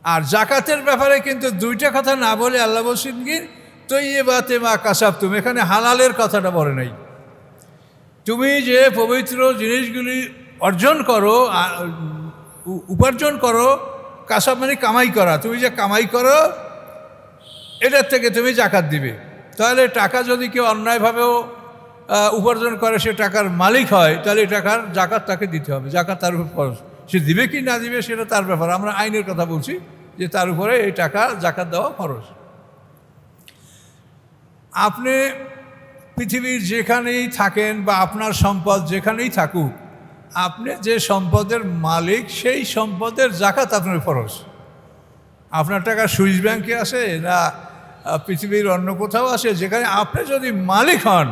আর জাকাতের ব্যাপারে কিন্তু দুইটা কথা না বলে আল্লাহ বলছেন কি তৈয়্যিবাতে মা কাসাবতুম, এখানে হালালের কথাটা বলে নাই। তুমি যে পবিত্র জিনিসগুলি অর্জন করো, উপার্জন করো, কাসাব মানে কামাই করা, তুমি যে কামাই করো এটার থেকে তুমি জাকাত দিবে। তাহলে টাকা যদি কেউ অন্যায়ভাবেও উপার্জন করে, সে টাকার মালিক হয়, তাহলে টাকার জাকাত তাকে দিতে হবে, জাকাত তার উপর খরচ। সে দিবে কি না দিবে সেটা তার ব্যাপার, আমরা আইনের কথা বলছি যে তার উপরে এই টাকা জাকাত দেওয়া খরচ। আপনি পৃথিবীর যেখানেই থাকেন বা আপনার সম্পদ যেখানেই থাকুক, আপনি যে সম্পদের মালিক সেই সম্পদের জাকাত আপনার খরচ। আপনার টাকা সুইস ব্যাংকে আসে না পৃথিবীর অন্য কোথাও আসে, যেখানে আপনি যদি মালিক হন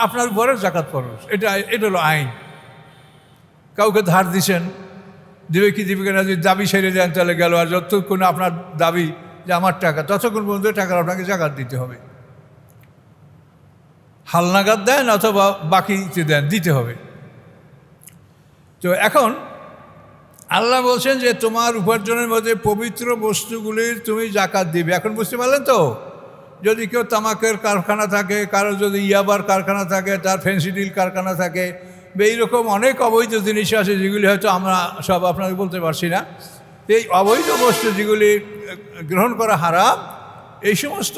আপনার উপরে জাকাত খরচ। এটা হলো আইন। কাউকে ধার দিছেন, দিবে কি দিবে কিনা, যদি দাবি সেরে দেন তাহলে গেল, আর যতক্ষণ আপনার দাবি যে আমার টাকা, ততক্ষণ পর্যন্ত টাকার আপনাকে জাকাত দিতে হবে। হালনাগাদ দেন অথবা বাকিতে দেন, দিতে হবে। তো এখন আল্লাহ বলছেন যে তোমার উপার্জনের মধ্যে পবিত্র বস্তুগুলির তুমি জাকাত দিবে। এখন বুঝতে পারলেন তো? যদি কেউ তামাকের কারখানা থাকে, কারো যদি ইয়াবার কারখানা থাকে, তার ফেন্সিডিল কারখানা থাকে, এইরকম অনেক অবৈধ জিনিস আছে যেগুলি হয়তো আমরা সব আপনাকে বলতে পারছি না। এই অবৈধ বস্তু যেগুলি গ্রহণ করা হারাম, এই সমস্ত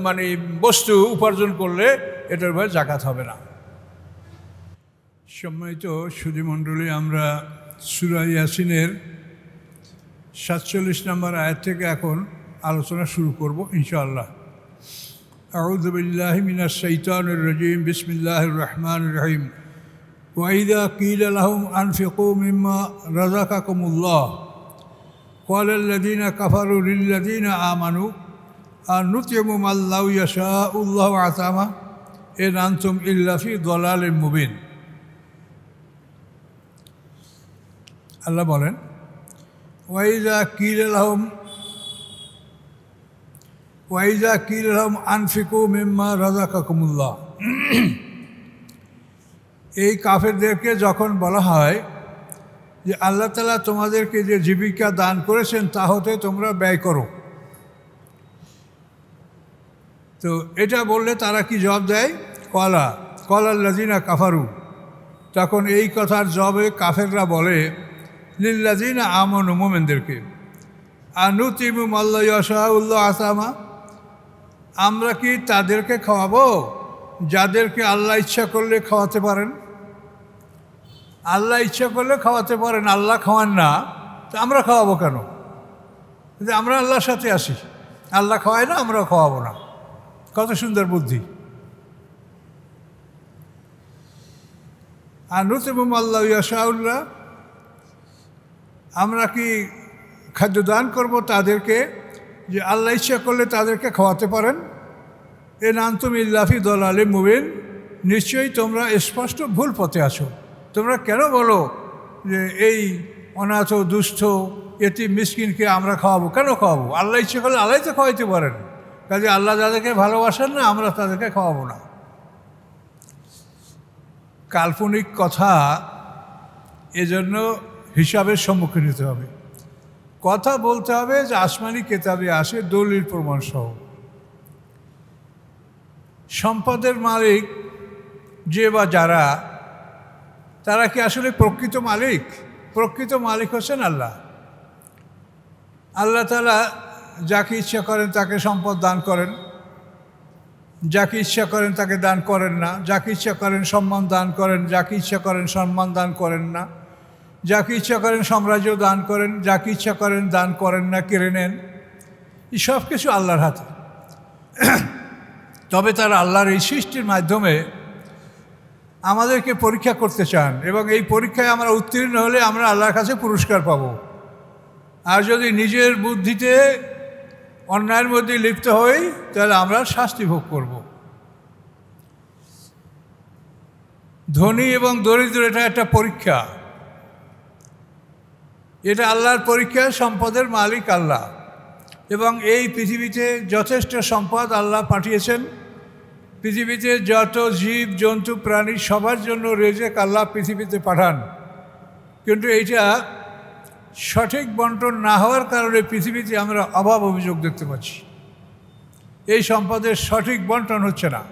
মানে বস্তু উপার্জন করলে এটার উপরে জাকাত হবে না। সম্মানিত সুধীমণ্ডলী, আমরা সূরা ইয়াসিনের 47 নম্বর আয়াত থেকে এখন আলোচনা শুরু করব ইনশাআল্লাহ। আউযু বিল্লাহি মিনাশ শাইতানির রাজীম, বিসমিল্লাহির রহমানির রহিম। ওয়া ইযা কিলা লাহুম আনফিকু মিম্মা রাযাকাকুমুল্লাহ ক্বালা আল্লাযীনা কাফারু লিল্লাযীনা আমানু আনুতিমু মা লাউ ইয়াশাউল্লাহু আতামা ইন আনতুম ইল্লা ফি দালালিম মুবিন। আল্লাহ বলেন, ওয়াইজা কিল লাহুম আনফিকু মিম্মা রাযাকাকুমুল্লাহ। এই কাফেরদেরকে যখন বলা হয় যে আল্লাহ তাআলা তোমাদেরকে যে জীবিকা দান করেছেন তা হতে তোমরা ব্যয় করো, তো এটা বললে তারা কি জবাব দেয়? ক্বালা আল্লাযীনা কাফারু। তখন এই কথার জবাবে কাফেররা বলে লিল্লাযীনা আমানু, মুমিনদেরকে, আনুতিমু মা লা ইয়াশাউল্লাহু আতামা, আমরা কি তাদেরকে খাওয়াবো যাদেরকে আল্লাহ ইচ্ছা করলে খাওয়াতে পারেন? আল্লাহ ইচ্ছা করলে খাওয়াতে পারেন, আল্লাহ খাওয়ান না, তো আমরা খাওয়াবো কেন? আমরা আল্লাহর সাথে আসি, আল্লাহ খাওয়ায় না, আমরা খাওয়াবো না। কত সুন্দর বুদ্ধি। আনুতিমু মা লা ইয়াশাউল্লাহ, আমরা কি খাদ্য দান করব তাদেরকে যে আল্লাহ ইচ্ছা করলে তাদেরকে খাওয়াতে পারেন? ইন আনতুম ইল্লা ফি দালালিম মুবিন, নিশ্চয়ই তোমরা স্পষ্ট ভুল পথে আছো। তোমরা কেন বলো যে এই অনাথ দুস্থ এতিম মিসকিনকে আমরা খাওয়াবো? কেন খাওয়াবো? আল্লাহ ইচ্ছা করলে আল্লাহ তো খাওয়াইতে পারেন। কাজে আল্লাহ যাদেরকে ভালোবাসেন না, আমরা তাদেরকে খাওয়াবো না। কাল্পনিক কথা, এজন্য হিসাবের সম্মুখীন হতে হবে। কথা বলতে হবে যে আসমানি কেতাবে আসে দলিল প্রমাণ সহ। সম্পদের মালিক যে বা যারা, তারা কি আসলে প্রকৃত মালিক? প্রকৃত মালিক হচ্ছেন আল্লাহ। আল্লাহ তাআলা যাকে ইচ্ছা করেন তাকে সম্পদ দান করেন, যাকে ইচ্ছা করেন তাকে দান করেন না, যাকে ইচ্ছা করেন সম্মান দান করেন, যাকে ইচ্ছা করেন সম্মান দান করেন না, যাকে ইচ্ছা করেন সাম্রাজ্য দান করেন, যাকে ইচ্ছা করেন দান করেন না, কেড়ে নেন। এই সব কিছু আল্লাহর হাতে। তবে তারা আল্লাহর এই সৃষ্টির মাধ্যমে আমাদেরকে পরীক্ষা করতে চান, এবং এই পরীক্ষায় আমরা উত্তীর্ণ হলে আমরা আল্লাহর কাছে পুরস্কার পাব। আর যদি নিজের বুদ্ধিতে অন্যায়ের মধ্যে লিপ্ত হই তাহলে আমরা শাস্তি ভোগ করব। ধনী এবং দরিদ্র, এটা একটা পরীক্ষা, এটা আল্লাহর পরীক্ষা। সম্পদের মালিক আল্লাহ, এবং এই পৃথিবীতে যথেষ্ট সম্পদ আল্লাহ পাঠিয়েছেন। পৃথিবীতে যত জীব জন্তু প্রাণী সবার জন্য রেজেক আল্লাহ পৃথিবীতে পাঠান, কিন্তু এইটা সঠিক বন্টন না হওয়ার কারণে পৃথিবীতে আমরা অভাব অভিযোগ দেখতে পাচ্ছি। এই সম্পদের সঠিক বন্টন হচ্ছে না।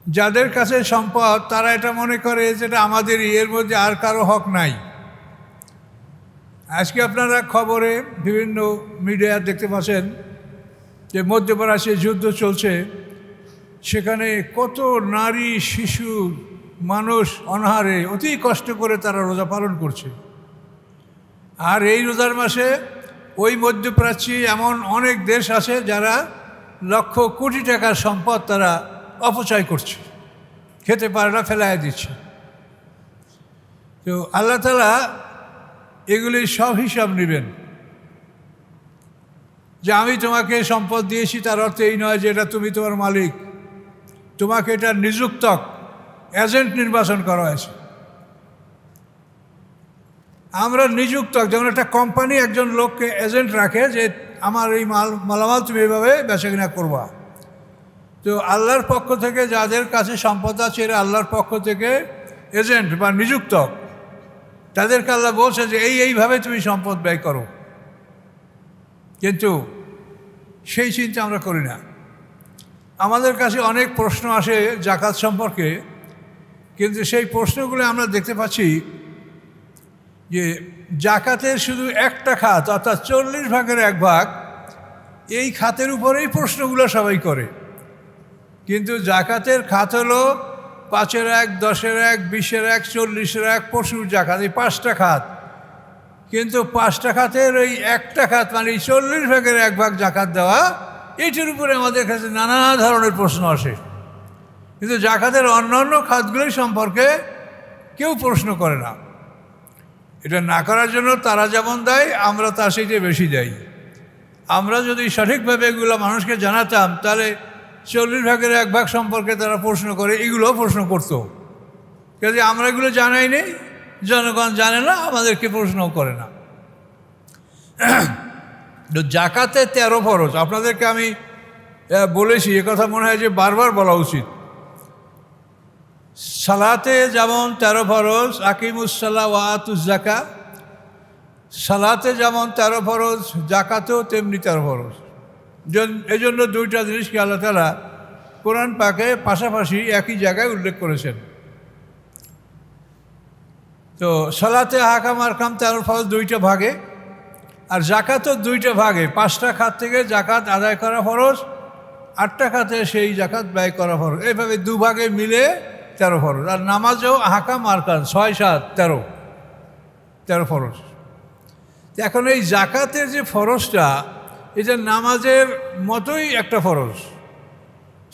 যাদের কাছে সম্পদ তারা এটা মনে করে যেটা আমাদেরই, এর মধ্যে আর কারো হক নাই। আজকে আপনারা খবরে বিভিন্ন মিডিয়া দেখতে পাচ্ছেন যে মধ্যপ্রাচ্যে যুদ্ধ চলছে, সেখানে কত নারী শিশু মানুষ অনাহারে অতি কষ্ট করে তারা রোজা পালন করছে। আর এই রোজার মাসে ওই মধ্যপ্রাচ্যে এমন অনেক দেশ আছে যারা লক্ষ কোটি টাকার সম্পদ তারা অপচয় করছে, খেতে পারে না, ফেলায় দিচ্ছে। তো আল্লাহ তাআলা এগুলির সব হিসাব নেবেন। যে আমি তোমাকে সম্পদ দিয়েছি তার অর্থ এই নয় যে এটা তুমি তোমার মালিক, তোমাকে এটা নিযুক্তক এজেন্ট নির্বাচন করা হয়েছে। আমরা নিযুক্তক, যেমন একটা কোম্পানি একজন লোককে এজেন্ট রাখে যে আমার এই মালামাল তুমি এইভাবে বেচাকেনা করবা। তো আল্লাহর পক্ষ থেকে যাদের কাছে সম্পদ আছে এরা আল্লাহর পক্ষ থেকে এজেন্ট বা নিযুক্তক, তাদেরকে আল্লাহ বলছে যে এইভাবে তুমি সম্পদ ব্যয় করো। কিন্তু সেই চিন্তা আমরা করি না। আমাদের কাছে অনেক প্রশ্ন আসে জাকাত সম্পর্কে, কিন্তু সেই প্রশ্নগুলো আমরা দেখতে পাচ্ছি যে জাকাতের শুধু একটা খাত অর্থাৎ 40 ভাগের 1 ভাগ, এই খাতের উপরেই প্রশ্নগুলো সবাই করে। কিন্তু জাকাতের খাত হলো 5-এর 1, 10-এর 1, 20-এর 1, 40-এর 1, পশুর জাকাত, এই 5টা খাত। কিন্তু 5টা খাতের ওই একটা খাত মানে 40 ভাগের 1 ভাগ জাকাত দেওয়া, এইটার উপরে আমাদের কাছে নানা ধরনের প্রশ্ন আসে। কিন্তু জাকাতের অন্যান্য খাতগুলোই সম্পর্কে কেউ প্রশ্ন করে না। এটা না করার জন্য তারা যেমন দেয় আমরা তার সাথে বেশি দেই। আমরা যদি সঠিকভাবে এগুলো মানুষকে জানাতাম তাহলে 40 ভাগের 1 ভাগ সম্পর্কে তারা প্রশ্ন করে, এগুলোও প্রশ্ন করতো। কাজে আমরা এগুলো জানাই নেই, জনগণ জানে না, আমাদেরকে প্রশ্নও করে না। জাকাতে 13 ফরজ, আপনাদেরকে আমি বলেছি, কথা মনে হয় যে বারবার বলা উচিত। সালাতে যেমন 13 ফরজ, আকিমুসসালাহ ওয়া আতুজ যাকা, সালাতে যেমন 13 ফরজ, জাকাতেও তেমনি 13 ফরজ। এই জন্য 2টা জিনিসকে আল্লাহ তাআলা কোরআন পাকে পাশাপাশি একই জায়গায় উল্লেখ করেছেন। তো সালাতে আহকাম আরকাম 13 ফরজ 2টা ভাগে, আর জাকাতও 2টা ভাগে। 5টা খাত থেকে জাকাত আদায় করা ফরজ, 8টা খাতে সেই জাকাত ব্যয় করা ফরজ। এইভাবে 2 ভাগে মিলে 13 ফরজ। আর নামাজেও আহকাম আরকান 6, 7, 13 ফরজ। এখন এই জাকাতের যে ফরজটা, এটা নামাজের মতোই একটা ফরজ।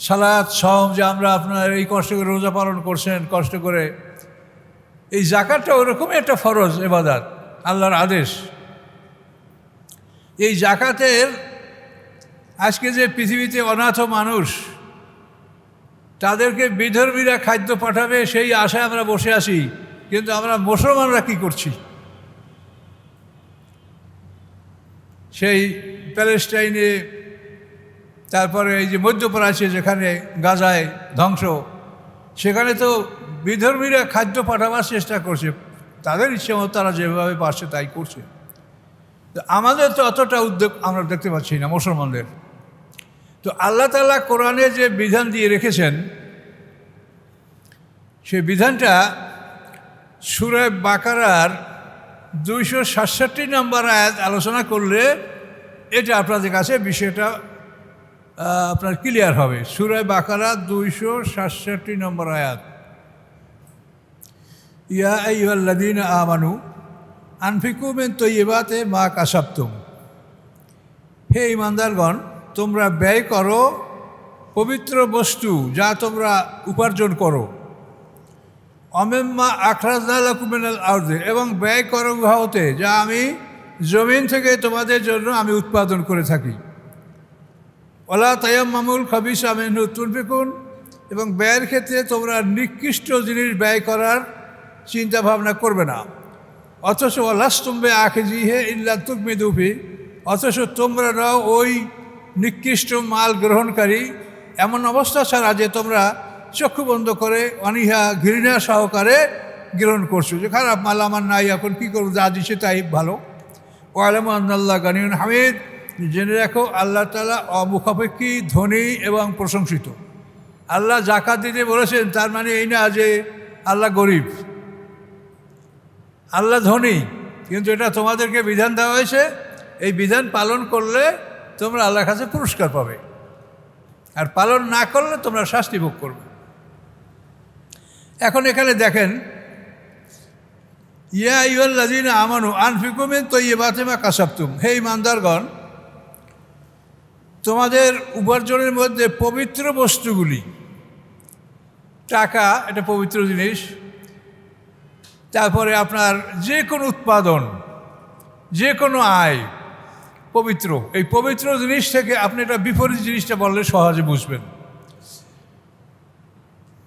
সালাত সওম, যে আমরা আপনার এই কষ্ট করে রোজা পালন করছেন কষ্ট করে, এই জাকাতটা ওরকমই একটা ফরজ ইবাদত, আল্লাহর আদেশ। এই জাকাতের আজকে যে পৃথিবীতে অনাথ মানুষ, তাদেরকে বিধর্মীরা খাদ্য পাঠাবে সেই আশায় আমরা বসে আছি, কিন্তু আমরা মুসলমানরা কি করছি? সেই প্যালেস্টাইনে, তারপরে এই যে মধ্যপ্রাচ্যে যেখানে গাজায় ধ্বংস, সেখানে তো বিধর্মীরা খাদ্য পাঠাবার চেষ্টা করছে, তাদের ইচ্ছে মতো তারা যেভাবে পারছে তাই করছে। তো আমাদের তো অতটা উদ্যোগ আমরা দেখতে পাচ্ছি না মুসলমানদের। তো আল্লাহ তাআলা কোরআনে যে বিধান দিয়ে রেখেছেন, সেই বিধানটা সূরা বাকারার 267 নম্বর আয়াত আলোচনা করলে এটা আপনাদের কাছে বিষয়টা আপনার ক্লিয়ার হবে। সূরা বাকারা 267 নম্বর আয়াত, ইয়া আইয়ুহাল্লাযীনা আমানু আনফিকু মিন তাইয়্যিবাতি মা কাসাবতুম। হে ঈমানদারগণ, তোমরা ব্যয় করো পবিত্র বস্তু যা তোমরা উপার্জন করো। অমিম্মা আখরাজনা লাকুম মিনাল আরদি, এবং ব্যয় করো উহা হতে যা আমি জমিন থেকে তোমাদের জন্য আমি উৎপাদন করে থাকি। ওয়ালা তায়াম্মামুল খাবিসা মিনহু তুনফিকুন, এবং ব্যয়ের ক্ষেত্রে তোমরা নিকৃষ্ট জিনিস ব্যয় করার চিন্তা ভাবনা করবে না। অথচ ওয়ালাস্তুম বিআখিযিহি ইল্লা তুগমিদু ফি, অথচ তোমরা নাও ওই নিকৃষ্ট মাল গ্রহণকারী এমন অবস্থা ছাড়া যে তোমরা চক্ষু বন্ধ করে অনীহা ঘৃণা সহকারে গ্রহণ করছো, যে খারাপ মাল আমার নাই, এখন কী করবো, যা দিচ্ছে তাই ভালো। ওয়ালামু আন্নাল্লাহ গানিউন হামিদ, জেনে রাখো আল্লাহ তাআলা অমুখাপেক্ষী, ধনী এবং প্রশংসিত। আল্লাহ জাকাত দিতে বলেছেন, তার মানে এই না যে আল্লাহ গরিব। আল্লাহ ধনী, কিন্তু এটা তোমাদেরকে বিধান দেওয়া হয়েছে, এই বিধান পালন করলে তোমরা আল্লাহর কাছে পুরস্কার পাবে, আর পালন না করলে তোমরা শাস্তি ভোগ করবে। এখন এখানে দেখেন, ইয়া আইয়ুহাল্লাযীনা আমানু আনফিকু মিন তাইয়্যিবাতি মা কাসাবতুম, হে ঈমানদারগণ, তোমাদের উপার্জনের মধ্যে পবিত্র বস্তুগুলি, টাকা এটা পবিত্র জিনিস, তারপরে আপনার যে কোনো উৎপাদন, যে কোনো আয় পবিত্র। এই পবিত্র জিনিস থেকে আপনি এটা বিপরীত জিনিসটা বললে সহজে বুঝবেন।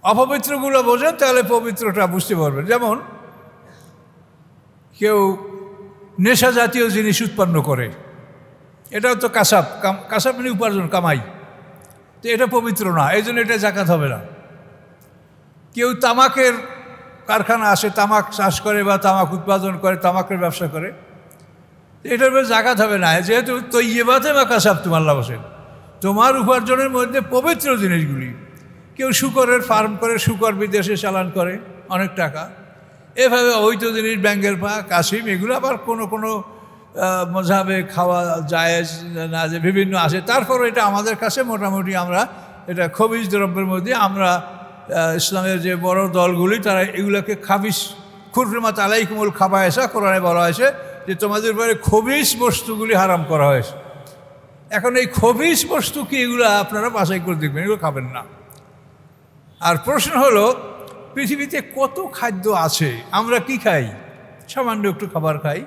অপবিত্রগুলো বোঝেন তাহলে পবিত্রটা বুঝতে পারবেন। যেমন কেউ নেশা জাতীয় জিনিস উৎপন্ন করে, এটাও তো কাসাব, কাসাব মানে উপার্জন, কামাই, তো এটা পবিত্র না, এই জন্য এটা জাকাত হবে না। কেউ তামাকের কারখানা আসে, তামাক চাষ করে বা তামাক উৎপাদন করে, তামাকের ব্যবসা করে, এটার উপরে জাকাত হবে না, যেহেতু তাইয়্যিবাতি মা কাসাবতুম, আল্লাহ বলেন তোমার উপার্জনের মধ্যে পবিত্র জিনিসগুলি। কেউ শূকরের ফার্ম করে, শূকর বিদেশে চালান করে অনেক টাকা, এভাবে অবৈধ জিনিস, ব্যাঙ্গের পা, কাসিম, এগুলো আবার কোনো কোনো মযহাবে খাওয়া জায়েজ না, যে বিভিন্ন আছে। তারপরও এটা আমাদের কাছে মোটামুটি আমরা এটা খবিজ দ্রব্যের মধ্যে, আমরা ইসলামের যে বড় দলগুলি তারা এগুলোকে খাবিস, খুররিমাত আলাইকুমুল খাবায়েসা, কোরআনে বলা হয়েছে যে তোমাদের উপরে খবিস বস্তুগুলি হারাম করা হয়েছে। এখন এই খবিস বস্তু কি, এগুলো আপনারা বাছাই করে দেখবেন, এগুলো খাবেন না। আর প্রশ্ন হলো, পৃথিবীতে কত খাদ্য আছে, আমরা কি খাই? সামান্য একটু খাবার খাই।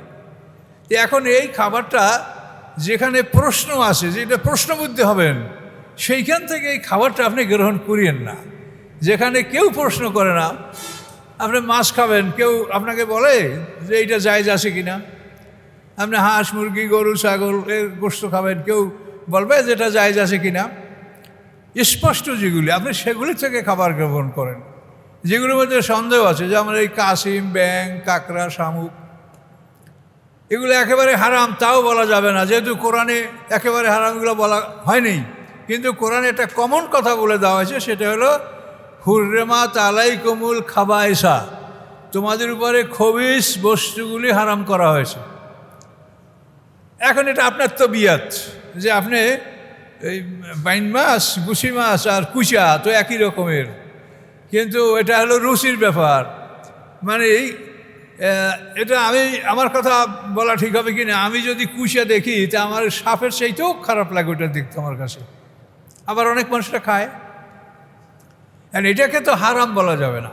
তো এখন এই খাবারটা যেখানে প্রশ্ন আছে, যেটা প্রশ্নবুদ্ধ হবেন, সেইখান থেকে এই খাবারটা আপনি গ্রহণ করিয়েন না। যেখানে কেউ প্রশ্ন করে না, আপনি মাছ খাবেন, কেউ আপনাকে বলে যে এইটা জায়েজ আছে কিনা। আপনি হাঁস, মুরগি, গরু, ছাগল এর গোশত খাবেন, কেউ বলবে যেটা জায়েজ আছে কিনা। স্পষ্ট যেগুলি, আপনি সেগুলি থেকে খাবার গ্রহণ করেন। যেগুলোর মধ্যে সন্দেহ আছে, যেমন এই কাসিম, ব্যাং, কাঁকড়া, শামুক, এগুলো একেবারে হারাম, তাও বলা যাবে না, যেহেতু কোরআনে একেবারে হারামগুলো বলা হয়নি। কিন্তু কোরআনে একটা কমন কথা বলে দেওয়া হয়েছে, সেটা হলো হুররিমাত আলাইকুমুল খাবায়েসা, তোমাদের উপরে খবিস বস্তুগুলি হারাম করা হয়েছে। এখন এটা আপনার তবিয়ত, যে আপনি এই বাইন মাছ, গুছি মাছ আর কুচা তো একই রকমের, কিন্তু এটা হলো রুচির ব্যাপার। মানে এটা আমার কথা বলা ঠিক হবে কি না, আমি যদি কুচা দেখি তা আমার সাপের চাইতেও খারাপ লাগে ওটা দেখতে আমার কাছে। আবার অনেক মানুষটা খায়, আর এটাকে তো হারাম বলা যাবে না।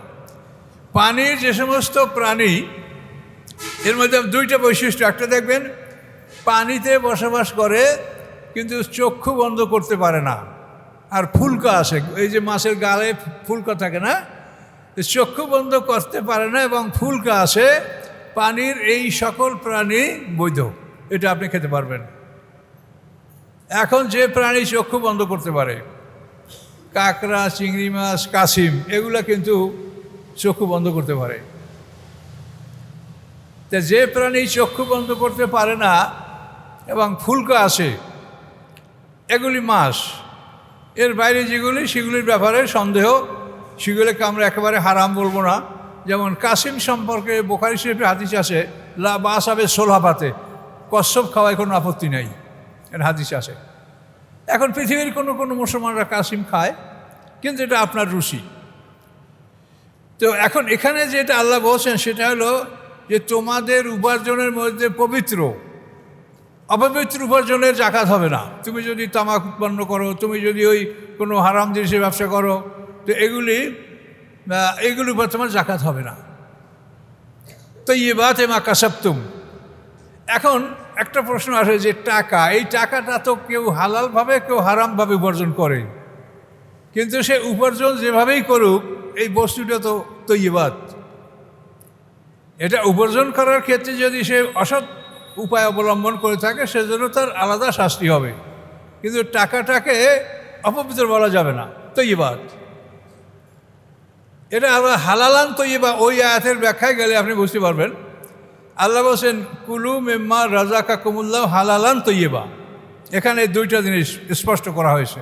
পানির যে সমস্ত প্রাণী, এর মধ্যে দুইটা বৈশিষ্ট্য, একটা দেখবেন পানিতে বসবাস করে কিন্তু চক্ষু বন্ধ করতে পারে না, আর ফুলকা আসে, এই যে মাছের গালে ফুলকা থাকে না, চক্ষু বন্ধ করতে পারে না এবং ফুলকা আসে। পানির এই সকল প্রাণী বৈধ, এটা আপনি খেতে পারবেন। এখন যে প্রাণী চক্ষু বন্ধ করতে পারে, কাঁকড়া, চিংড়ি মাছ, কাসিম, এগুলা কিন্তু চক্ষু বন্ধ করতে পারে। তা যে প্রাণী চক্ষু বন্ধ করতে পারে না এবং ফুলকা আসে, এগুলি মাছ। এর বাইরে যেগুলি, সেগুলির ব্যাপারে সন্দেহ, সেগুলোকে আমরা একেবারে হারাম বলবো না। যেমন কাসিম সম্পর্কে বুখারী শরীফে হাদিস আছে, লা বাসাবে সোলহাপাতে, কচ্ছপ খাওয়ায় কোনো আপত্তি নেই, এর হাদিস আছে। এখন পৃথিবীর কোনো কোনো মুসলমানরা কাসিম খায়, কিন্তু এটা আপনার রুচি। তো এখন এখানে যেটা আল্লাহ বলছেন সেটা হলো যে তোমাদের উপার্জনের মধ্যে পবিত্র, অপবিত্র উপার্জনের জাকাত হবে না। তুমি যদি তামাক উৎপন্ন করো, তুমি যদি ওই কোনো হারাম জিনিসের ব্যবসা করো, তো এগুলির উপর তোমার জাকাত হবে না। তাইয়্যিবাতি মা কাসাবতুম। এখন একটা প্রশ্ন আসে যে টাকা, এই টাকাটা তো কেউ হালালভাবে, কেউ হারামভাবে উপার্জন করে, কিন্তু সে উপার্জন যেভাবেই করুক, এই বস্তুটা তো তাইয়্যিবাত। এটা উপার্জন করার ক্ষেত্রে যদি সে অসৎ উপায় অবলম্বন করে থাকে, সেজন্য তার আলাদা শাস্তি হবে, কিন্তু টাকাটাকে অপবিত্র বলা যাবে না, তাইয়্যিবাত। এটা আবার হালালান তৈয়বা, ওই আয়াতের ব্যাখ্যায় গেলে আপনি বুঝতে পারবেন। আল্লাহ বলছেন কুলু মিম্মা রাযাকাকুমুল্লাহু হালালান তৈয়বা। এখানে দুইটা জিনিস স্পষ্ট করা হয়েছে,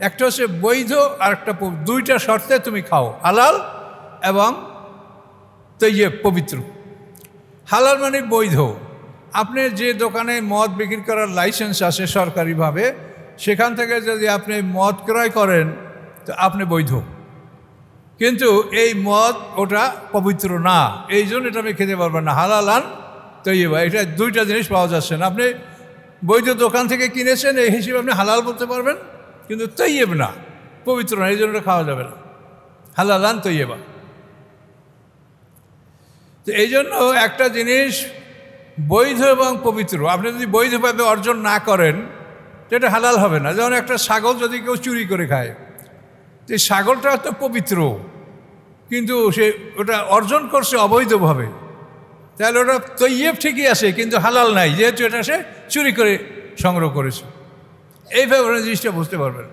একটা হচ্ছে বৈধ আর একটা দুইটা শর্তে তুমি খাও, হালাল এবং তৈয়ব পবিত্র। হালাল মানে বৈধ। আপনি যে দোকানে মদ বিক্রি করার লাইসেন্স আছে সরকারিভাবে, সেখান থেকে যদি আপনি মদ ক্রয় করেন তো আপনি বৈধ, কিন্তু এই মদ ওটা পবিত্র না, এই জন্য এটা আপনি খেতে পারবেন না। হালালান তৈয়বা, এটা দুইটা জিনিস পাওয়া যাচ্ছে না। আপনি বৈধ দোকান থেকে কিনেছেন, এই হিসেবে আপনি হালাল বলতে পারবেন, কিন্তু তৈয়ব না, পবিত্র না, এই জন্য এটা খাওয়া যাবে না। হালালান তৈয়বা। তো এই জন্য একটা জিনিস বৈধ এবং পবিত্র, আপনি যদি বৈধভাবে অর্জন না করেন সেটা হালাল হবে না। যেমন একটা ছাগল যদি কেউ চুরি করে খায়, তো ছাগলটা তো পবিত্র, কিন্তু সে ওটা অর্জন করছে অবৈধভাবে, তাহলে ওটা তৈয়ব ঠিকই আছে কিন্তু হালাল নাই, যেহেতু এটা সে চুরি করে সংগ্রহ করেছে। এইভাবে আপনি জিনিসটা বুঝতে পারবেন।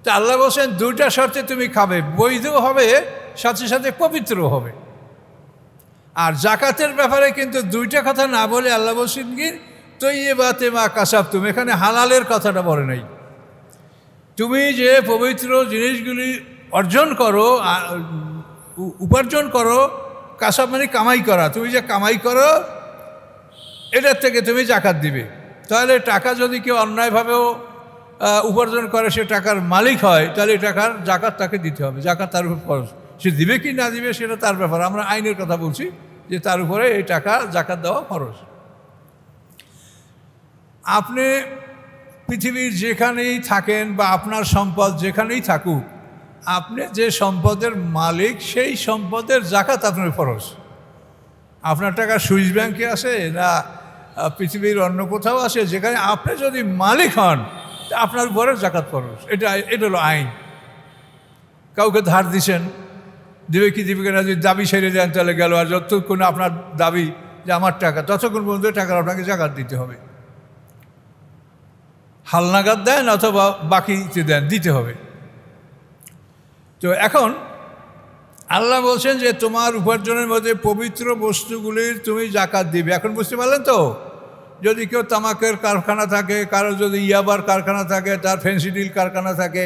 তো আল্লাহ বলছেন দুইটা শর্তে তুমি খাবে, বৈধ হবে সাথে সাথে পবিত্র হবে। আর জাকাতের ব্যাপারে কিন্তু দুইটা কথা না বলে আল্লাহ বলছেন কি তৈয়বাতে মা কাসাবতুম, এখানে হালালের কথাটা বলে নাই। তুমি যে পবিত্র জিনিসগুলি অর্জন করো, উপার্জন করো, কাসাব মানে কামাই করা, তুমি যে কামাই করো এটার থেকে তুমি জাকাত দিবে। তাহলে টাকা যদি কেউ অন্যায়ভাবেও উপার্জন করে, সে টাকার মালিক হয়, তাহলে টাকার জাকাত তাকে দিতে হবে, জাকাত তার উপর খরচ। সে দিবে কি না দিবে সেটা তার ব্যাপার, আমরা আইনের কথা বলছি যে তার উপরে এই টাকা জাকাত দেওয়া খরচ। আপনি পৃথিবীর যেখানেই থাকেন বা আপনার সম্পদ যেখানেই থাকুক, আপনি যে সম্পদের মালিক সেই সম্পদের জাকাত আপনার খরচ। আপনার টাকা সুইস ব্যাংকে আসে না পৃথিবীর অন্য কোথাও আসে, যেখানে আপনি যদি মালিক হন আপনার উপরে জাকাত খরচ। এটা হলো আইন। কাউকে ধার দিছেন, দিবে কি দিবে কিনা, যদি দাবি সেরে দেন তাহলে গেল, আর যতক্ষণ আপনার দাবি যে আমার টাকা, ততক্ষণ পর্যন্ত টাকার আপনাকে জাকাত দিতে হবে। হালনাগাদ দেন অথবা বাকিতে দেন, দিতে হবে। তো এখন আল্লাহ বলছেন যে তোমার উপার্জনের মধ্যে পবিত্র বস্তুগুলির তুমি জাকাত দিবে। এখন বুঝতে পারলেন তো, যদি কেউ তামাকের কারখানা থাকে, কারো যদি ইয়াবার কারখানা থাকে, তার ফেন্সিডিল কারখানা থাকে,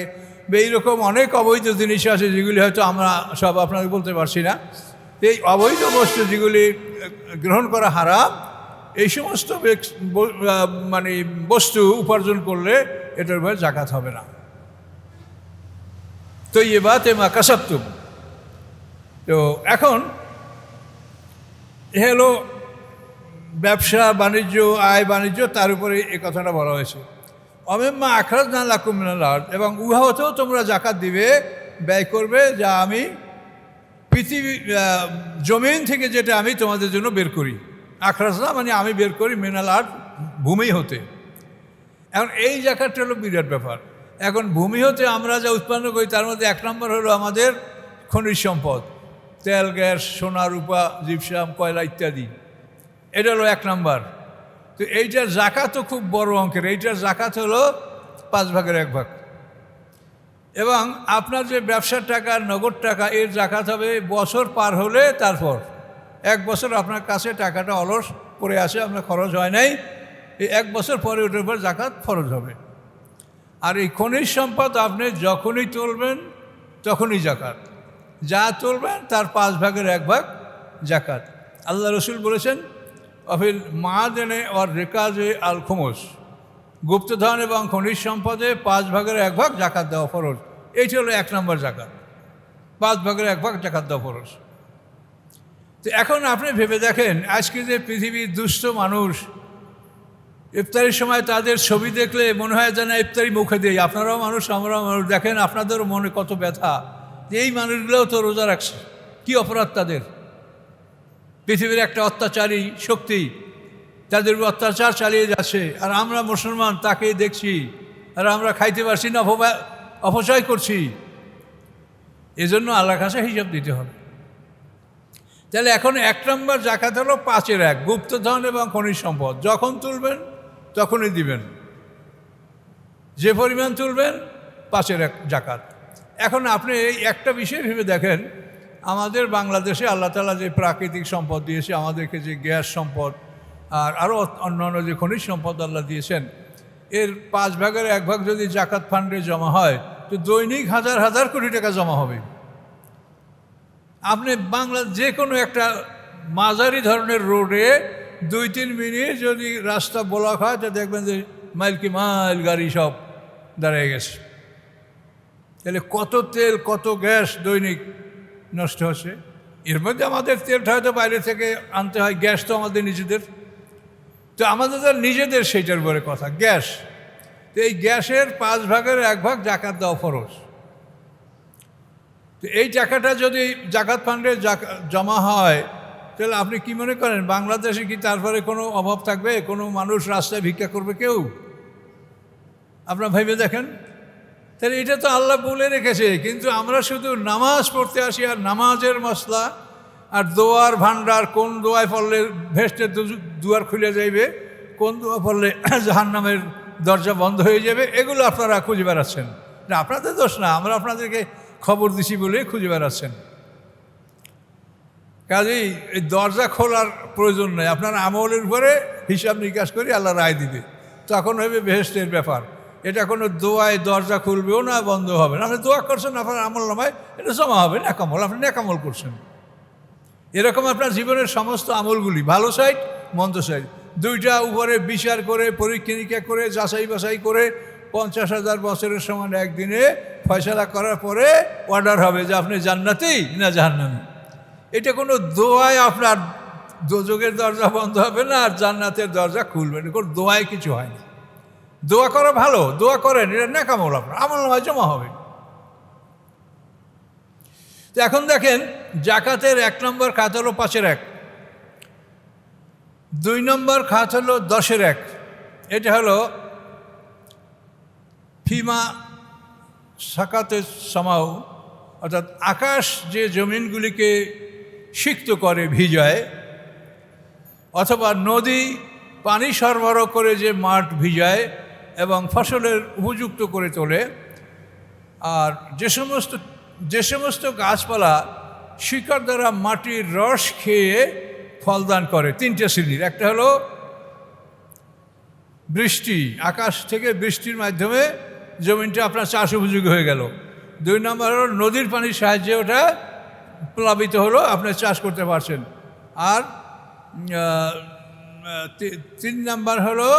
এইরকম অনেক অবৈধ জিনিস আছে যেগুলি হয়তো আমরা সব আপনাকে বলতে পারছি না। এই অবৈধ বস্তু যেগুলি গ্রহণ করা হারাম, এই সমস্ত মানে বস্তু উপার্জন করলে এটার উপরে জাকাত হবে না। তৈয়বাতে মা কাসাবতুম। তো এখন এ হলো ব্যবসা বাণিজ্য, আয় বাণিজ্য, তার উপরে এই কথাটা বলা হয়েছে। অমিম্মা আখরাজনা লাকুম মিনাল আরদ, এবং উহাতেও তোমরা জাকাত দিবে, ব্যয় করবে, যা আমি পৃথিবী জমিন থেকে যেটা আমি তোমাদের জন্য বের করি। আখরাজনা মানে আমি বের করি, মিনাল আরদ ভূমি হতে। এখন এই জাকাতটা হলো বিরাট ব্যাপার। এখন ভূমি হতে আমরা যা উৎপন্ন করি তার মধ্যে এক নম্বর হলো আমাদের খনিজ সম্পদ, তেল, গ্যাস, সোনা, রূপা, জিপসাম, কয়লা ইত্যাদি। এটা হলো এক নম্বর। তো এইটার জাকাতও খুব বড় অঙ্কের। এইটার জাকাত হলো 5 ভাগের 1 ভাগ। এবং আপনার যে ব্যবসার টাকা, নগদ টাকা, এর জাকাত হবে বছর পার হলে। তারপর 1 বছর আপনার কাছে টাকাটা অলস পড়ে আসে, আপনার খরচ হয় নাই, এই 1 বছর পরে ওটার উপর জাকাত ফরজ হবে। আর এই খনিজ সম্পদ আপনি যখনই তুলবেন তখনই জাকাত, যা তুলবেন তার 5 ভাগের 1 ভাগ জাকাত। আল্লাহ রসুল বলেছেন অফিল মাদেনে আর রেকাজে আল খুমস, গুপ্তধন এবং খনিজ সম্পদে 5 ভাগের 1 ভাগ জাকাত দেওয়া ফরজ। এইটা হলো 1 নম্বর জাকাত, 5 ভাগের 1 ভাগ জাকাত দেওয়া ফরজ। তো এখন আপনি ভেবে দেখেন, আজকে যে পৃথিবীর দুস্থ মানুষ, ইফতারির সময় তাদের ছবি দেখলে মনে হয় যেন ইফতারি মুখে দিই। আপনারাও মানুষ, আমরাও মানুষ। দেখেন আপনাদেরও মনে কত ব্যথা যে এই মানুষগুলোও তো রোজা রাখছে, কি অপরাধ তাদের। পৃথিবীর একটা অত্যাচারী শক্তি তাদের অত্যাচার চালিয়ে যাচ্ছে, আর আমরা মুসলমান তাকেই দেখছি, আর আমরা খাইতে পারছি না, অপচয় করছি। এজন্য আল্লাহর কাছে হিসাব দিতে হবে। তাহলে এখন 1 নম্বর জাকাত হলো 5-এর 1, গুপ্তধন এবং খনিজ সম্পদ। যখন তুলবেন তখনই দিবেন, যে পরিমাণ তুলবেন 5-এর 1 জাকাত। এখন আপনি এই একটা বিষয় ভেবে দেখেন, আমাদের বাংলাদেশে আল্লাহ তাআলা যে প্রাকৃতিক সম্পদ দিয়েছে, আমাদেরকে যে গ্যাস সম্পদ আর আরও অন্যান্য যে খনিজ সম্পদ আল্লাহ দিয়েছেন, এর 1/5 যদি জাকাত ফান্ডে জমা হয় তো দৈনিক হাজার হাজার কোটি টাকা জমা হবে। আপনি বাংলা যে কোনো একটা মাঝারি ধরনের রোডে 2-3 মিনিট যদি রাস্তা ব্লক হয় তো দেখবেন যে মাইল কি মাইল গাড়ি সব দাঁড়িয়ে গেছে। তাহলে কত তেল কত গ্যাস দৈনিক নষ্ট হচ্ছে। এর মধ্যে আমাদের তেলটা হয়তো বাইরে থেকে আনতে হয়, গ্যাস তো আমাদের নিজেদের, তো আমাদের তো নিজেদের সেইটার বড় কথা গ্যাস। তো এই গ্যাসের 1/5 জাকাত দেওয়া ফরজ। তো এই টাকাটা যদি জাকাত ফান্ডে জমা হয় তাহলে আপনি কি মনে করেন বাংলাদেশে কি তারপরে কোনো অভাব থাকবে? কোনো মানুষ রাস্তায় ভিক্ষা করবে কেউ? আপনারা ভেবে দেখেন। তাহলে এটা তো আল্লাহ বলে রেখেছে, কিন্তু আমরা শুধু নামাজ পড়তে আসি আর নামাজের মশলা আর দোয়ার ভান্ডার, কোন দোয়ায় পড়লে ভেস্টের দুয়ার খুলে যাইবে, কোন দোয়া পড়লে জাহান্নামের দরজা বন্ধ হয়ে যাবে, এগুলো আপনারা খুঁজে বেড়াচ্ছেন। না, আপনাদের দোষ না, আমরা আপনাদেরকে খবর দিছি বলে খুঁজে বেড়াচ্ছেন। কাজেই এই দরজা খোলার প্রয়োজন নেই, আপনার আমলের উপরে হিসাব নিকাশ করে আল্লাহ রায় দিবে, তখন হবে বেহেশতের ব্যাপার। এটা কোনো দোয়ায় দরজা খুলবেও না, বন্ধ হবে না। আপনি দোয়া করছেন, আপনার আমল নামায় এটা জমা হবে নেকামল, আপনি নেকামল করছেন। এরকম আপনার জীবনের সমস্ত আমলগুলি, ভালো সাইড মন্দ সাইড, দুইটা উপরে বিচার করে পরীক্ষা নিরীক্ষা করে যাচাই বাছাই করে 50,000 বছরের সমান একদিনে ফয়সালা করার পরে অর্ডার হবে যে আপনি জান্নাতি না জাহান্নামী। এটা কোনো দোয়ায় আপনার দোজখের দরজা বন্ধ হবে না আর জান্নাতের দরজা খুলবে না, কোনো দোয়ায় কিছু হয় না। দোয়া করা ভালো, দোয়া করেন, এটা নেকামল, আপনার আমল নামায় জমা হবে। তো এখন দেখেন, জাকাতের 1 নম্বর খাত হলো 5-এর 1, 2 নম্বর খাত হলো 10-এর 1। এটা হলো ফিমা সাকাতে সামাও, অর্থাৎ আকাশ যে জমিনগুলিকে সিক্ত করে ভিজায়, অথবা নদী পানি সরবরাহ করে যে মাঠ ভিজায় এবং ফসলের উপযুক্ত করে তোলে, আর যে সমস্ত গাছপালা শিকড় দ্বারা মাটির রস খেয়ে ফলদান করে, 3টে শ্রেণীর। একটা হলো বৃষ্টি, আকাশ থেকে বৃষ্টির মাধ্যমে জমিনটা আপনার চাষ উপযোগী হয়ে গেল। 2 নম্বর হলো নদীর পানির সাহায্যে ওটা প্লাবিত হলো, আপনি চাষ করতে পারছেন। আর 3 নম্বর হলো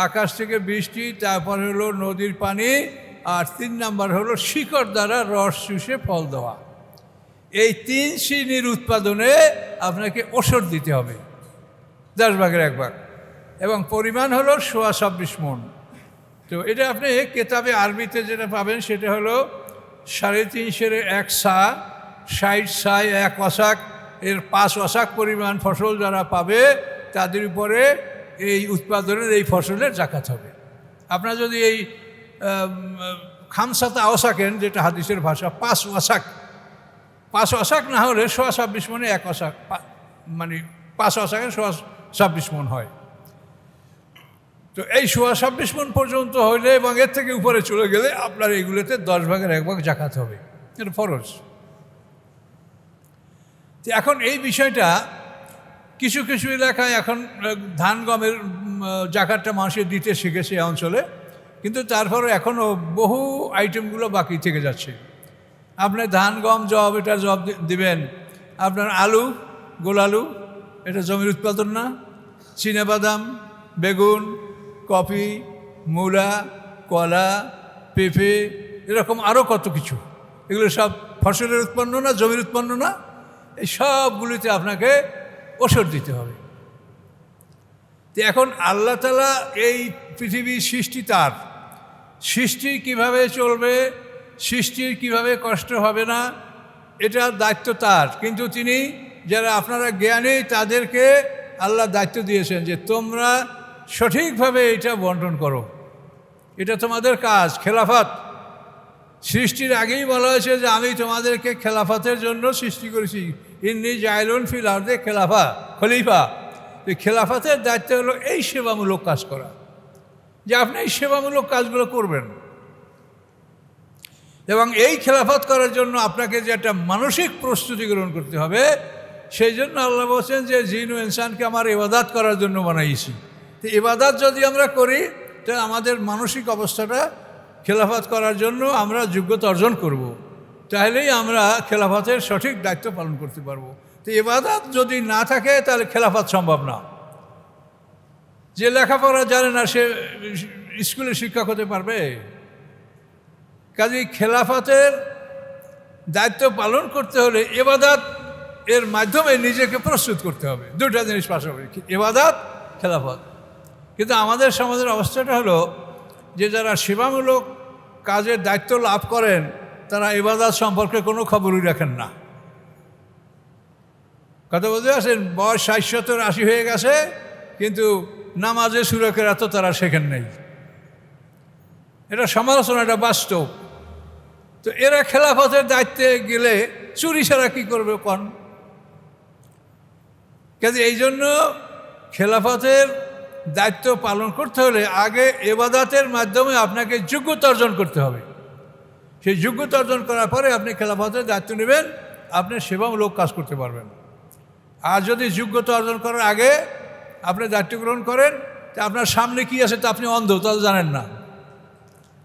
আকাশ থেকে বৃষ্টি, তারপর হলো নদীর পানি, আর 3 নম্বর হলো শিকড় দ্বারা রস চুষে ফল দেওয়া। এই 3 শ্রেণীর উৎপাদনে আপনাকে ওষুধ দিতে হবে 10/1 এবং পরিমাণ হলো 26 মণ। তো এটা আপনি কেতাবে আরবিতে যেটা পাবেন সেটা হলো 3.5-এর 1 সা, 60 সায় 1 ওয়াসাক, এর 5 ওয়াসাক পরিমাণ ফসল যারা পাবে তাদের উপরে এই উৎপাদনের এই ফসলের জাকাত হবে। আপনারা যদি এই খামসাতে আওসাকেন, যেটা হাদিসের ভাষা, 5 ওয়াসাক না হলে 26 মণে 1 ওয়াসাক, মানে 5 ওয়াসাকের 26 মণ হয়। তো এই 26 মণ পর্যন্ত হইলে এবং এর থেকে উপরে চলে গেলে আপনার এইগুলোতে 10/1 জাকাত হবে, এটা ফরজ। তো এখন এই বিষয়টা কিছু কিছু এলাকায় এখন ধান গমের জাকাতটা মানুষের দিতে শিখেছে এই অঞ্চলে, কিন্তু তারপরে এখনও বহু আইটেমগুলো বাকি থেকে যাচ্ছে। আপনি ধান গম জব এটা জব দিবেন, আপনার আলু, গোল আলু, এটা জমির উৎপাদন না, চীনাবাদাম, বেগুন, কফি, মূলা, কলা, পেঁপে, এরকম আরও কত কিছু, এগুলো সব ফসলের উৎপন্ন না, জমির উৎপন্ন না? এই সবগুলিতে আপনাকে ওষুধ দিতে হবে। তো এখন আল্লাহ তাআলা এই পৃথিবীর সৃষ্টি তার, সৃষ্টি কিভাবে চলবে, সৃষ্টির কিভাবে কষ্ট হবে না, এটা দায়িত্ব তার। কিন্তু তিনি যারা আপনারা জ্ঞানী তাদেরকে আল্লাহ দায়িত্ব দিয়েছেন যে তোমরা সঠিকভাবে এটা বন্টন করো, এটা তোমাদের কাজ। খেলাফত সৃষ্টির আগেই বলা হয়েছে যে আমি তোমাদেরকে খেলাফতের জন্য সৃষ্টি করেছি, ইন্নী জাইলুন ফিল আরদে খলিফা। এই খেলাফতের দায়িত্ব হলো এই সেবামূলক কাজ করা, যে আপনি এই সেবামূলক কাজগুলো করবেন। এবং এই খেলাফত করার জন্য আপনাকে যে একটা মানসিক প্রস্তুতি গ্রহণ করতে হবে, সেই জন্য আল্লাহ বলছেন যে জিন ও ইনসানকে আমার ইবাদত করার জন্য বানাইছি। তো ইবাদত যদি আমরা করি, তাহলে আমাদের মানসিক অবস্থাটা খেলাফত করার জন্য আমরা যোগ্যতা অর্জন করব। তাহলেই আমরা খেলাফতের সঠিক দায়িত্ব পালন করতে পারবো। তো ইবাদত যদি না থাকে তাহলে খেলাফত সম্ভব না। যে লেখাপড়া জানে না সে স্কুলে শিক্ষক হতে পারবে? কাজেই খেলাফতের দায়িত্ব পালন করতে হলে ইবাদত এর মাধ্যমে নিজেকে প্রস্তুত করতে হবে। দুটা জিনিস পাশাপাশি, ইবাদত, খেলাফত। কিন্তু আমাদের সমাজের অবস্থাটা হলো যে যারা সেবামূলক কাজের দায়িত্ব লাভ করেন তারা ইবাদত সম্পর্কে কোনো খবরই রাখেন না। কথা বলতে আসেন, বয়স 60-70-80 হয়ে গেছে, কিন্তু নামাজে সূরা কেরাত তারা শেখেন নাই। এটা সমালোচনা, এটা বাস্তব। তো এরা খেলাফতের দায়িত্বে গেলে চুরি ছাড়া কী করবে কোন? কাজে এই জন্য খেলাফতের দায়িত্ব পালন করতে হলে আগে ইবাদতের মাধ্যমে আপনাকে যোগ্যতা অর্জন করতে হবে। সেই যোগ্যতা অর্জন করার পরে আপনি খেলাফতের দায়িত্ব নেবেন, আপনি সেবামূলক কাজ করতে পারবেন। আর যদি যোগ্যতা অর্জন করার আগে আপনি দায়িত্ব গ্রহণ করেন, তা আপনার সামনে কি আছে তা আপনি অন্ধ, তা জানেন না।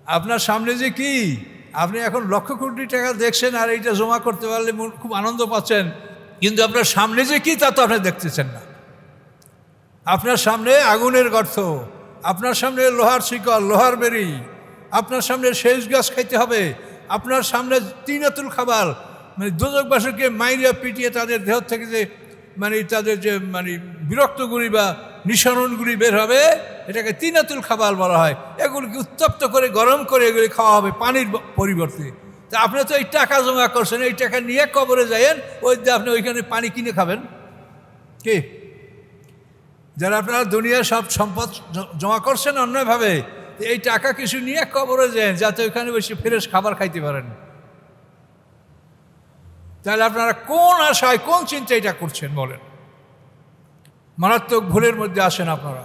আপনার সামনে যে কি, আপনি এখন লক্ষ কোটি টাকা দেখছেন আর এইটা জমা করতে পারলে খুব আনন্দ পাচ্ছেন, কিন্তু আপনার সামনে যে কি তা তো আপনি দেখতেছেন না। আপনার সামনে আগুনের গর্ত, আপনার সামনে লোহার শিকল, লোহার বেরি, আপনার সামনে শেষ গাছ খাইতে হবে, আপনার সামনে তিনাতুল খাবার, মানে দোজকবাসীকে মাইরিয়া পিটিয়ে তাদের দেহ থেকে যে তাদের যে বিরক্তগুলি বা নিঃসরণগুলি বের হবে, এটাকে তিনাতুল খাবার বলা হয়। এগুলিকে উত্তপ্ত করে গরম করে এগুলি খাওয়া হবে পানির পরিবর্তে। তা আপনি তো এই টাকা জমা করছেন, এই টাকা নিয়ে কবরে যাবেন, ওই যে আপনি ওইখানে পানি কিনে খাবেন কি? যারা আপনারা দুনিয়ার সব সম্পদ জমা করছেন অন্যভাবে, এই টাকা কিছু নিয়ে কবরে যান যাতে ওইখানে বসে ফ্রেশ খাবার খাইতে পারেন। তাহলে আপনারা কোন আশায়, কোন চিন্তা এটা করছেন বলেন? মারাত্মক ভুলের মধ্যে আসেন আপনারা।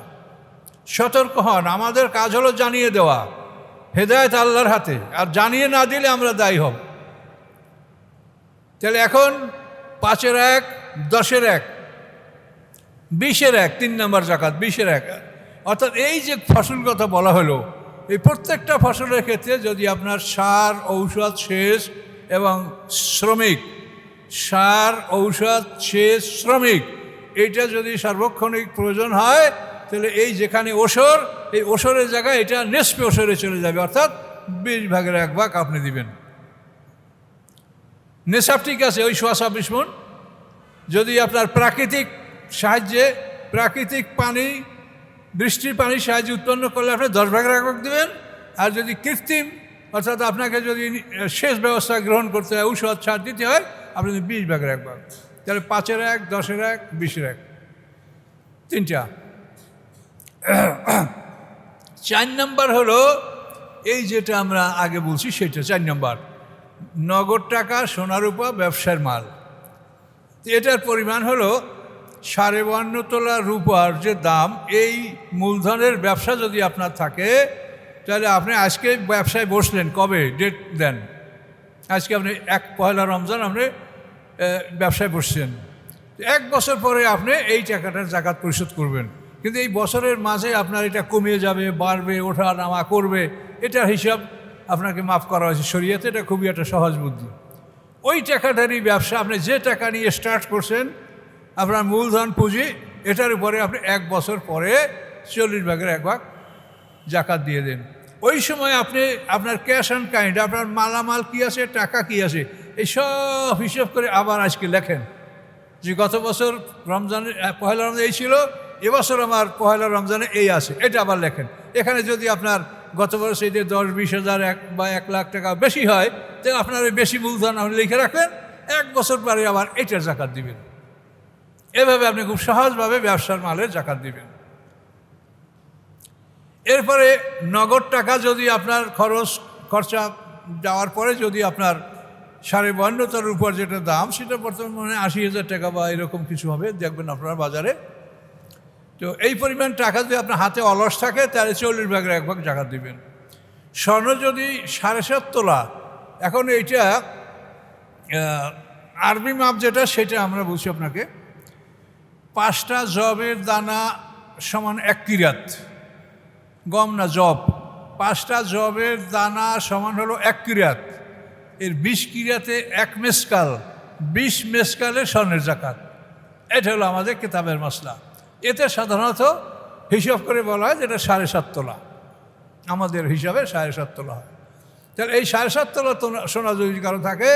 সতর্ক হন। আমাদের কাজ হলো জানিয়ে দেওয়া, হেদায়েত আল্লাহর হাতে, আর জানিয়ে না দিলে আমরা দায়ী হব। তাহলে এখন 5-এর 1, 10-এর 1, 20-এর 1, 3 নম্বর জাকাত, 20-এর 1। অর্থাৎ এই যে ফসল কথা বলা হলো, এই প্রত্যেকটা ফসলের ক্ষেত্রে যদি আপনার সার, ঔষধ, সেচ এবং শ্রমিক, সার, ঔষধ, সেচ, শ্রমিক, এইটা যদি সার্বক্ষণিক প্রয়োজন হয়, তাহলে এই যেখানে ওসর, এই ওসরের জায়গায় এটা নেসপে ওসরে চলে যাবে, অর্থাৎ 20 ভাগের 1 ভাগ আপনি দিবেন। নেশাব ঠিক আছে, ওই 26 মণ। যদি আপনার প্রাকৃতিক সাহায্যে, প্রাকৃতিক পানি, বৃষ্টির পানির সাহায্যে উৎপন্ন করলে আপনি 10 ভাগের 1 ভাগ দেবেন। আর যদি কৃত্রিম, অর্থাৎ আপনাকে যদি সেচ ব্যবস্থা গ্রহণ করতে হয়, ঔষধ, সার দিতে হয়, আপনি 20 ভাগের 1 ভাগ। তাহলে 5-এর 1, 10-এর 1, 20-এর 1, 3টা। 4 নম্বর হলো এই যেটা আমরা আগে বলছি সেটা। 4 নম্বর, নগদ টাকা, সোনা রূপা, ব্যবসার মাল। এটার পরিমাণ হলো 52.5 তোলা রূপার যে দাম। এই মূলধনের ব্যবসা যদি আপনার থাকে, তাহলে আপনি আজকে ব্যবসায় বসলেন, কবে ডেট দেন? আজকে আপনি 1 রমজান আপনি ব্যবসায় বসছেন। 1 বছর পরে আপনি এই টাকাটার জাকাত পরিশোধ করবেন। কিন্তু এই বছরের মাঝে আপনার এটা কমে যাবে, বাড়বে, ওঠা নামা করবে, এটার হিসাব আপনাকে মাফ করা হয়েছে শরীয়তে। এটা খুবই একটা সহজ বুদ্ধি। ওই টাকাটারই ব্যবসা, আপনি যে টাকা নিয়ে স্টার্ট করছেন, আপনার মূলধন পুঁজি, এটার উপরে আপনি 1 বছর পরে 40 ভাগের 1 ভাগ জাকাত দিয়ে দেন। ওই সময় আপনি আপনার ক্যাশ অ্যান্ড কাইন্ড, আপনার মালামাল কী আছে, টাকা কী আছে, এই সব হিসাব করে আবার আজকে লেখেন যে গত বছর রমজানের 1 রমজান এই ছিল, এবছর আমার 1 রমজানে এই আছে, এটা আবার লেখেন। এখানে যদি আপনার গত বছর এই যে 10-20 হাজার বা 1 লাখ টাকা বেশি হয়, তাহলে আপনার ওই বেশি মূলধন আপনি লিখে রাখবেন, 1 বছর পরে আবার এটার জাকাত দিবেন। এভাবে আপনি খুব সহজভাবে ব্যবসার মালের জাকাত দিবেন। এরপরে নগদ টাকা যদি আপনার খরচা যাওয়ার পরে যদি আপনার 52.5 উপর যেটা দাম, সেটা বর্তমানে 80,000 টাকা বা এরকম কিছু হবে, দেখবেন আপনার বাজারে। তো এই পরিমাণ টাকা যদি আপনার হাতে অলস থাকে, তাহলে 40 ভাগের 1 ভাগ জাকাত দিবেন। স্বর্ণ যদি 7.5 তোলা এখন এইটা আরবি মাপ যেটা সেটা আমরা বলছি আপনাকে, 5টা জবের দানা সমান 1 কিরাত, গম না জব, 5টা জবের দানা সমান হলো 1 কিরাত। এর 20 কিরাতে 1 মেসকাল, 20 মেসকালে স্বর্ণের জাকাত। এটা হলো আমাদের কিতাবের মশলা। এতে সাধারণত হিসাব করে বলা হয় যেটা 7.5 তোলা, আমাদের হিসাবে 7.5 তোলা হয়। তাহলে এই 7.5 তোলা সোনা যদি কারো থাকে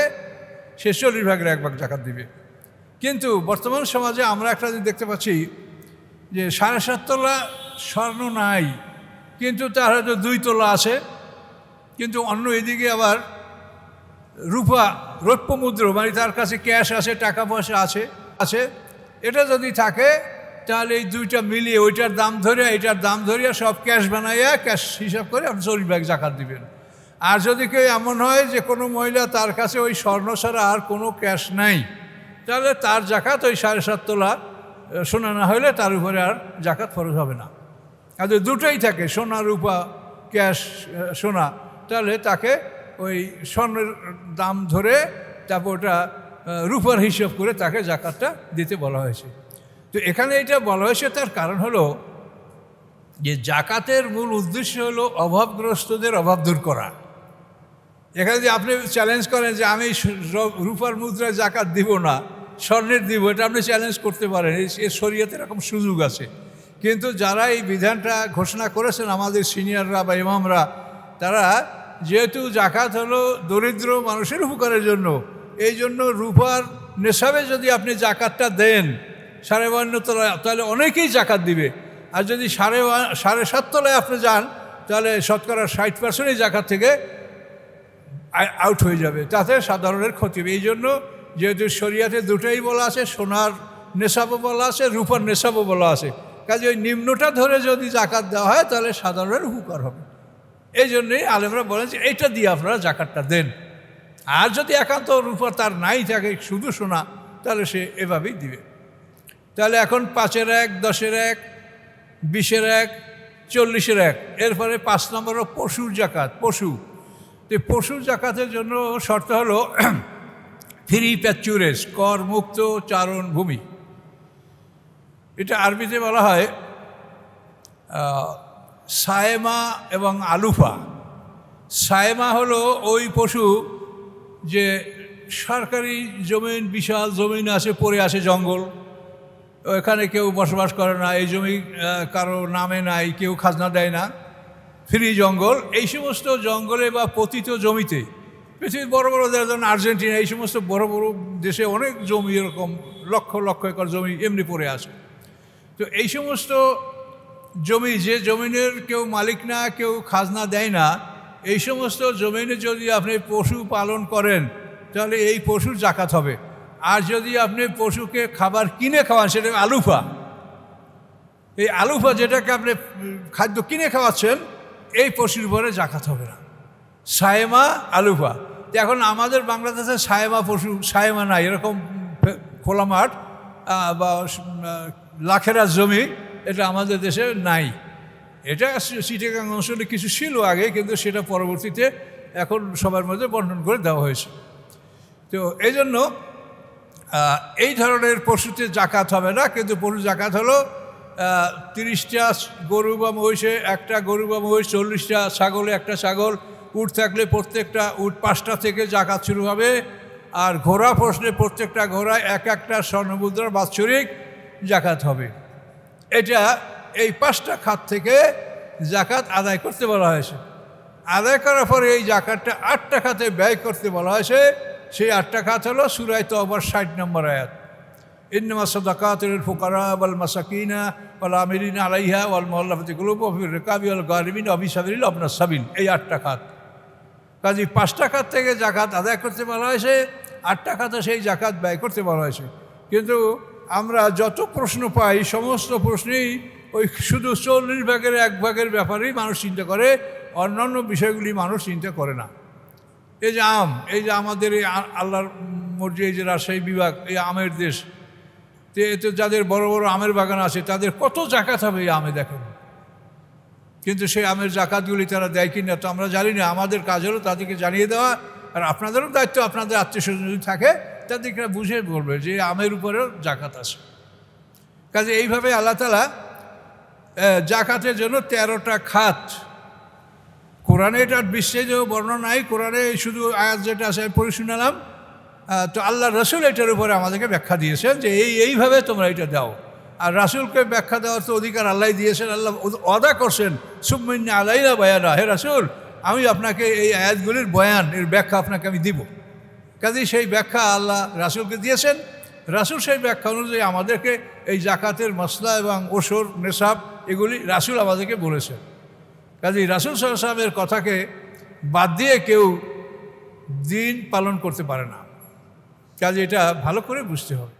সে 40 ভাগের 1 ভাগ জাকাত দিবে। কিন্তু বর্তমান সমাজে আমরা একটা দেখতে পাচ্ছি যে 7.5 তোলা স্বর্ণ নাই, কিন্তু তার হয়তো 2 তোলা আছে, কিন্তু অন্য এদিকে আবার রূপা রৌপ্য মুদ্রা, মানে তার কাছে ক্যাশ আছে, টাকা পয়সা আছে। এটা যদি থাকে তাহলে এই দুইটা মিলিয়ে ওইটার দাম ধরে এটার দাম ধরিয়া সব ক্যাশ বানাইয়া ক্যাশ হিসাব করে আপনি 40 ভাগ জাকাত দিবেন। আর যদি কেউ এমন হয় যে কোনো মহিলা তার কাছে ওই স্বর্ণ ছাড়া আর কোনো ক্যাশ নাই, তাহলে তার জাকাত ওই 7.5 তোলা সোনা না হলে তার উপরে আর জাকাত ফরজ হবে না। আর যদি দুটোই থাকে, সোনা রূপা ক্যাশ সোনা, তাহলে তাকে ওই স্বর্ণের দাম ধরে তারপর ওটা রূপার হিসাব করে তাকে জাকাতটা দিতে বলা হয়েছে। তো এখানে এটা বলা হয়েছে তার কারণ হলো যে জাকাতের মূল উদ্দেশ্য হলো অভাবগ্রস্তদের অভাব দূর করা। এখানে যে আপনি চ্যালেঞ্জ করেন যে আমি রূপার মুদ্রায় জাকাত দিব না, স্বর্ণের দিব, এটা আপনি চ্যালেঞ্জ করতে পারেন, এর শরীয়তে এরকম সুযোগ আছে। কিন্তু যারা এই বিধানটা ঘোষণা করেছেন আমাদের সিনিয়ররা বা ইমামরা, তারা যেহেতু জাকাত হলো দরিদ্র মানুষের উপকারের জন্য, এই জন্য রূপার নেশাবে যদি আপনি জাকাতটা দেন 52 তলায়, তাহলে অনেকেই জাকাত দিবে। আর যদি 7.5 তলায় আপনি যান তাহলে শতকরা 60%ই জাকাত থেকে আউট হয়ে যাবে, তাতে সাধারণের ক্ষতি হবে। এই জন্য যেহেতু শরিয়াতে দুটোই বলা আছে, সোনার নেশাবও বলা আছে, রূপার নেশাবও বলা আছে, কাজে ওই নিম্নটা ধরে যদি জাকাত দেওয়া হয় তাহলে সাধারণের উপকার হবে। এই জন্যই আলেমরা বলেন যে এইটা দিয়ে আপনারা জাকাতটা দেন। আর যদি একান্ত রূপা তার নাই থাকে, শুধু সোনা, তাহলে সে এভাবেই দিবে। তাহলে এখন 5-এর 1, 10-এর 1, 20-এর 1, 40-এর 1, এরপরে 5 নম্বর পশুর জাকাত। পশুর জাকাতের জন্য শর্ত হলো ফ্রি প্যাচুরেস, কর মুক্ত চারণ ভূমি। এটা আরবিতে বলা হয় সায়েমা এবং আলুফা। সায়েমা হলো ওই পশু যে সরকারি জমিন, বিশাল জমিন আছে, পড়ে আছে জঙ্গল, এখানে কেউ বসবাস করে না, এই জমি কারো নামে নাই, কেউ খাজনা দেয় না, ফ্রি জঙ্গল। এই সমস্ত জঙ্গলে বা পতিত জমিতে, পৃথিবীর বড় বড় দেশ যেমন আর্জেন্টিনা, এই সমস্ত বড় বড় দেশে অনেক জমি এরকম লক্ষ লক্ষ একর জমি এমনি পড়ে আছে। তো এই সমস্ত জমি, যে জমিনের কেউ মালিক না, কেউ খাজনা দেয় না, এই সমস্ত জমিনে যদি আপনি পশু পালন করেন তাহলে এই পশুর জাকাত হবে। আর যদি আপনি পশুকে খাবার কিনে খাওয়ান, সেটা আলুফা। এই আলুফা যেটাকে আপনি খাদ্য কিনে খাওয়াচ্ছেন, এই পশুর উপরে জাকাত হবে না। সায়েমা আলুফা। এখন আমাদের বাংলাদেশে সায়েমা পশু, সায়েমা নাই, এরকম খোলা মাঠ বা লাখেরা জমি এটা আমাদের দেশে নাই। এটা চিটাগাং অঞ্চলে কিছু ছিল আগে, কিন্তু সেটা পরবর্তীতে এখন সবার মধ্যে বন্টন করে দেওয়া হয়েছে। তো এই জন্য এই ধরনের পশুতে জাকাত হবে না। কিন্তু পশু জাকাত হলো 30টা গরু বা মহিষে একটা গরু বা মহিষ, 40টা ছাগলে একটা ছাগল, উট থাকলে প্রত্যেকটা উট 5টা থেকে জাকাত শুরু হবে। আর ঘোড়া পোষলে প্রত্যেকটা ঘোড়ায় একটা স্বর্ণমুদ্রার বাৎসরিক জাকাত হবে। এটা এই 5টা খাত থেকে জাকাত আদায় করতে বলা হয়েছে। আদায় করার পরে এই জাকাতটা 8টা খাতে ব্যয় করতে বলা হয়েছে। সেই 8টা খাত হলো সূরা তাওবার 60 নম্বর আয়াত, ইন্নামা সাদাকাতুল লিল ফুকারা ওয়াল মাসাকিনা ওয়াল আমিলিনা আলাইহা ওয়াল মুআল্লাফাতি কুলুবুহুম ওয়া ফির রিকাবি ওয়াল গারিমিন ওয়া ফি সাবিলিল্লাহ ওয়া ইবনাস সাবিল। এই 8টা খাত, কাজেই 5টা খাত থেকে জাকাত আদায় করতে বলা হয়েছে, 8টা খাতে সেই জাকাত ব্যয় করতে বলা হয়েছে। কিন্তু আমরা যত প্রশ্ন পাই, সমস্ত প্রশ্নেই ওই শুধু 40 ভাগের 1 ভাগের ব্যাপারেই মানুষ চিন্তা করে, অন্যান্য বিষয়গুলি মানুষ চিন্তা করে না। এই যে আম, এই যে আমাদের এই আল্লাহর মর্জি, এই যে রাজশাহী বিভাগ, এই আমের দেশ, তো এতে যাদের বড় বড় আমের বাগান আছে তাদের কত জাকাত হবে এই আমে, দেখেন। কিন্তু সেই আমের জাকাতগুলি তারা দেয় কিনা তো আমরা জানি না। আমাদের কাজ হলো তাদেরকে জানিয়ে দেওয়া আর আপনাদেরও দায়িত্ব, আপনাদের আত্মীয় স্বজন যদি থাকে তাদেরকে বুঝে বলবে যে আমের উপরেও জাকাত আছে। কাজে এইভাবে আল্লাহ তাআলা জাকাতের জন্য 13টা খাত, কোরআনে এটার বিশেষ বর্ণনা নাই, কোরআনে শুধু আয়াত যেটা আছে আমি পড়ে শুনালাম। তো আল্লাহ রসুল এটার উপরে আমাদেরকে ব্যাখ্যা দিয়েছেন যে এইভাবে তোমরা এটা দাও। আর রাসূলকে ব্যাখ্যা দেওয়ার তো অধিকার আল্লাহ দিয়েছেন, আল্লাহ ওয়াদা করছেন সুম্মাইন্না আলাইনা বায়ানা, হে রাসূল আমি আপনাকে এই আয়াতগুলির বয়ান, এর ব্যাখ্যা আপনাকে আমি দিব। কাজেই সেই ব্যাখ্যা আল্লাহ রাসূলকে দিয়েছেন, রাসূল সেই ব্যাখ্যা অনুযায়ী আমাদেরকে এই জাকাতের মসলা এবং ওসর নেশাব এগুলি রাসূল আমাদেরকে বলেছেন। কাজেই রাসূল সাল্লাল্লাহু আলাইহি ওয়াসাল্লামের কথাকে বাদ দিয়ে কেউ দিন পালন করতে পারে না। কাজে এটা ভালো করে বুঝতে হবে।